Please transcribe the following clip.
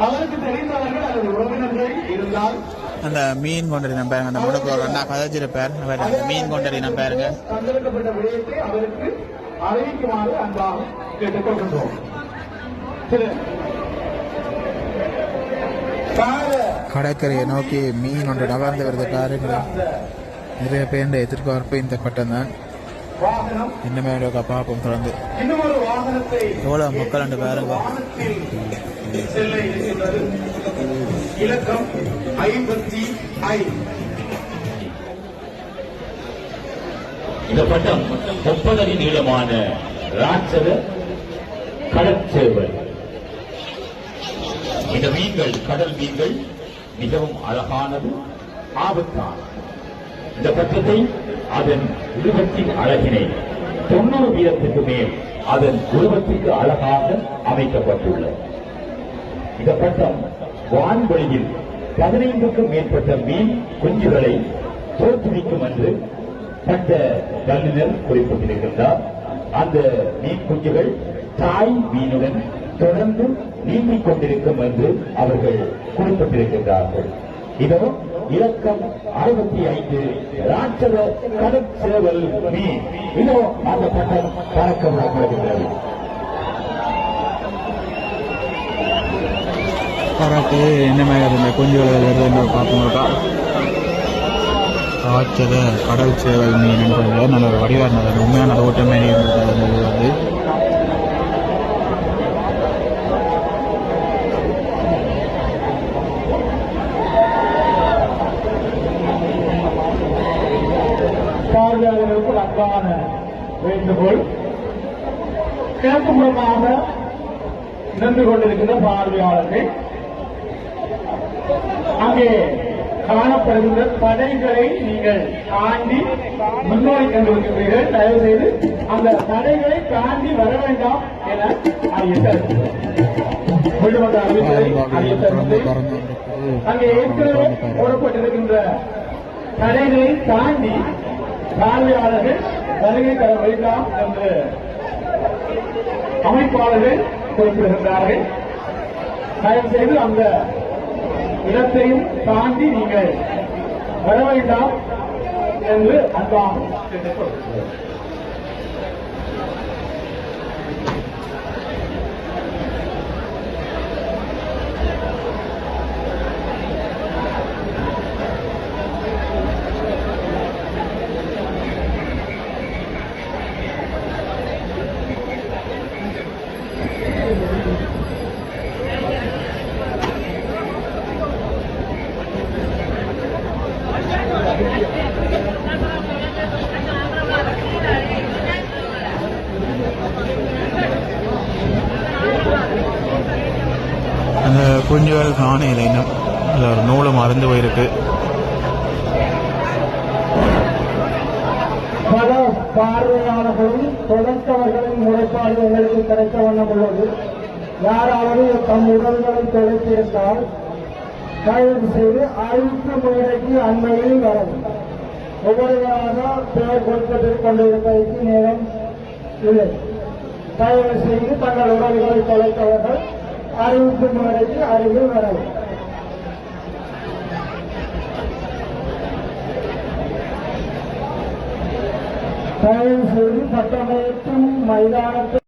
அவருக்கு தெரிந்தவர்கள் அல்லது உறவினர்கள் இருந்தால் அந்த மீன் கொண்டடி நம்ம பாருங்க, அந்த முடக்கு அண்ணா கதைச்சிருப்பார். அந்த மீன் கொண்டடி நம்ம பாருங்க. தந்திருக்கப்பட்ட விடயத்தை அவருக்கு அறிவிக்குமாறு அன்பாக கேட்டுக்கொள்கின்றோம். கடற்கரையை நோக்கி மீன் ஒன்று நகர்ந்து வருது பாருங்க. நிறைய பேர் எதிர்பார்ப்பு இந்த பட்டம் தான். இன்னுமே பார்ப்போம் தொடர்ந்து எவ்வளோ மக்கள் அண்டு பாருங்க. இலக்கம் 55. இந்த பட்டம் 30 அடி நீளமான ராட்சத கடற்சேவல். இந்த மீன்கள் கடல் மீன்கள் மிகவும் அழகானது, ஆபத்தானது. இந்த பட்டத்தை அதன் உருவத்தின் அழகினை 90 வீதத்துக்கு மேல் அதன் உருவத்திற்கு அழகாக அமைக்கப்பட்டுள்ளது. இந்த பட்டம் வான்வெளியில் 15க்கும் மேற்பட்ட மீன் குஞ்சுகளை தோற்றுவிக்கும் என்று பட்ட வல்லுநர் குறிப்பிட்டிருக்கின்றார். அந்த மீன் குஞ்சுகள் தாய் மீனுடன் தொடர்ந்து நீந்திக் கொண்டிருக்கும் என்று அவர்கள் குறிப்பிட்டிருக்கின்றார்கள். இதோ இலக்கம் 65 ராட்சத கடற்சேவல் மீன். இதோ அந்த பட்டம் பறக்க விடப்படுகின்றது. பாராட்டு என்ன மாதிரி குஞ்சுகள் வருது பார்ப்போம்க்கா. ராட்சத கடல் சேவல் மீன் நல்ல ஒரு வடிவாக உண்மையான ஓட்டமே வந்து பார்வையாளர்களுக்கு அன்பான வேண்டுகோள். கிழக்குப்புறமாக நின்று கொண்டிருக்கின்ற பார்வையாளர்கள் அங்கே காணப்படுகின்ற தடைகளை நீங்கள் தாண்டி முன்னோடி கொண்டிருக்கிறீர்கள். தயவு செய்து அந்த தடைகளை தாண்டி வர வேண்டாம் என அங்கே ஏற்கனவே போடப்பட்டிருக்கின்ற தடைகளை தாண்டி பார்வையாளர்கள் வருகை தர வேண்டாம் என்று அமைப்பாளர்கள் குறிப்பிடுகின்றார்கள். தயவு செய்து அந்த இடத்தையும் தாண்டி நீங்கள் வர வேண்டாம் என்று அன்பாக கேட்டுக்கொள்கிறேன். அந்த குஞ்சுகள் காணையில் இன்னும் ஒரு நூலும் மறந்து போயிருக்கு. பல பார்வையாளர்களும் தொடர்ந்தவர்களின் முறைப்பாடு எங்களுக்கு கிடைக்க வண்ணம் உள்ளது. யாராவது தம் உடல்களை தொலைத்திருந்தால் தயவு செய்து அறிவிப்பு மேடைக்கு அண்மையில் வரவும். ஒவ்வொருவராக பெயர் கொடுக்கப்பட்டுக் கொண்டிருப்பதற்கு நேரம் இல்லை. தயவு செய்து தங்கள் உடல்களை தொலைத்தவர்கள் அறிவிப்பு மேடைக்கு அருகில் வரவும். தயவு செய்து பட்டமளிக்கும் மைதானத்தில்